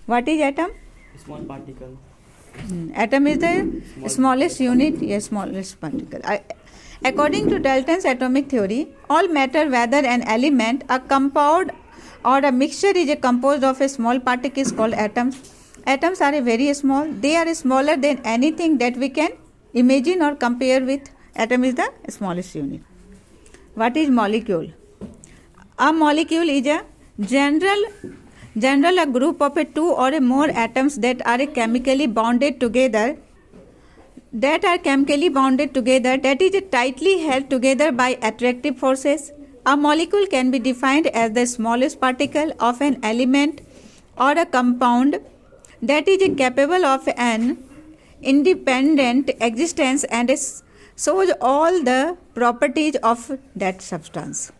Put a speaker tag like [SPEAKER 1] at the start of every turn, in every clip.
[SPEAKER 1] What is atom?
[SPEAKER 2] Small particle.
[SPEAKER 1] Atom is the smallest unit, yes, smallest particle. According to Dalton's atomic theory, all matter, whether an element, a compound, or a mixture, is composed of a small particle is called atoms. Atoms are very small. They are smaller than anything that we can imagine or compare with. Atom is the smallest unit. What is molecule? A molecule is a general a group of two or more atoms that are chemically bonded together. That is tightly held together by attractive forces. A molecule can be defined as the smallest particle of an element or a compound that is capable of an independent existence and shows all the properties of that substance.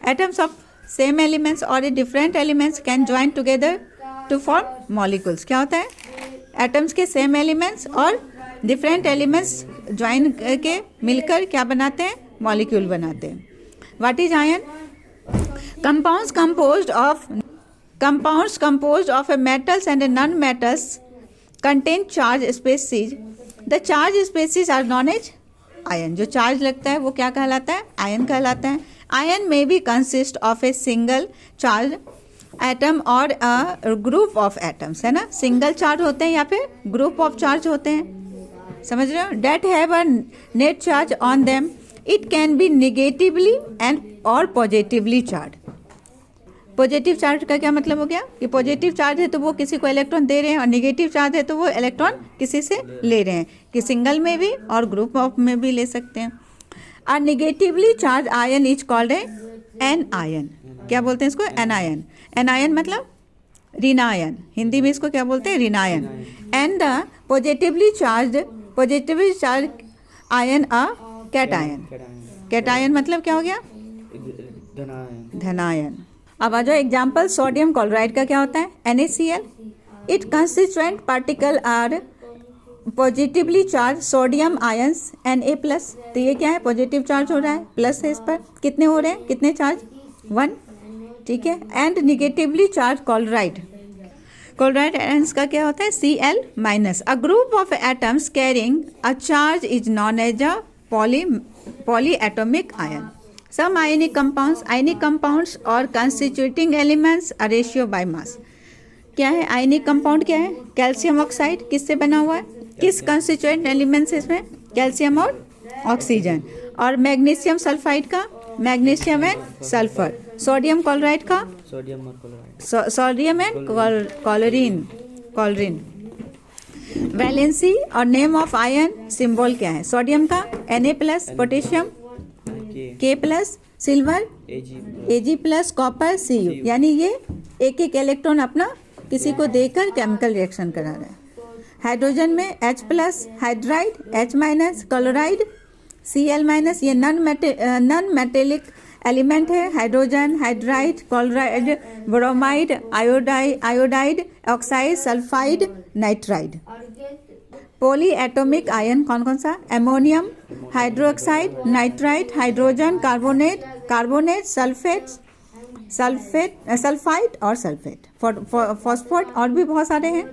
[SPEAKER 1] Atoms of same elements or different elements can join together to form molecules. क्या होता है? Atoms के same elements और different elements join करके मिलकर क्या बनाते हैं? मॉलिक्यूल बनाते हैं. What is ion? Compounds composed of metals and non-metals contain charge species. The charge species are known as ion. जो चार्ज लगता है वो क्या कहलाता है? आयन कहलाता है. Ion may be consist of a single charge atom or a group of atoms, है ना? सिंगल चार्ज होते हैं या फिर ग्रुप ऑफ चार्ज होते हैं. समझ रहे हो? That have a net charge on them. It can be negatively and or positively charged. Positive charge का क्या मतलब हो गया? कि पॉजिटिव चार्ज है तो वो किसी को इलेक्ट्रॉन दे रहे हैं और नेगेटिव चार्ज है तो वो इलेक्ट्रॉन किसी से ले रहे हैं. कि सिंगल में भी और ग्रुप ऑफ में भी ले सकते हैं. A negatively charged ion is called an anion. क्या बोलते हैं इसको? Anion. Anion मतलब ऋणायन. हिंदी में इसको क्या बोलते हैं? ऋणायन. And the positively charged ion a cation. Cation मतलब क्या हो गया? धनायन. अब आ जाओ एग्जाम्पल. सोडियम क्लोराइड का क्या होता है? NaCl. Its constituent particle are positively charge sodium ions Na+. तो ये क्या है? पॉजिटिव चार्ज हो रहा है, प्लस है इस पर. कितने हो रहे हैं? कितने चार्ज? 1. ठीक है. And negatively charge chloride ions का क्या होता है? Cl-. A group of atoms carrying a charge is known as a polyatomic ion. Some ionic compounds और constituting elements a ratio by mass. क्या है आयनिक कंपाउंड? क्या है? Calcium oxide. किससे बना हुआ है? किस कंस्टिट्यूएंट एलिमेंट्स है इसमें? कैल्शियम और ऑक्सीजन. और मैग्नीशियम सल्फाइड का? Magnesium and sulphur. Sodium chloride का? Sodium and chlorine. वैलेंसी और नेम ऑफ आयन सिंबल क्या है? सोडियम का Na+, potassium K+, silver Ag+, copper Cu. यानी ये एक एक इलेक्ट्रॉन अपना किसी को देकर केमिकल रिएक्शन करा रहा है. हाइड्रोजन में H+, hydride, H-, chloride Cl-. ये नॉन मेटेलिक एलिमेंट है. Hydrogen, hydride, chloride, bromide, iodide, oxide, sulphide, nitride. Poly atomic ion कौन कौन सा? Ammonium, hydroxide, nitride, hydrogen, carbonate, sulphide और सल्फेट. फॉस्फेट और भी बहुत सारे हैं.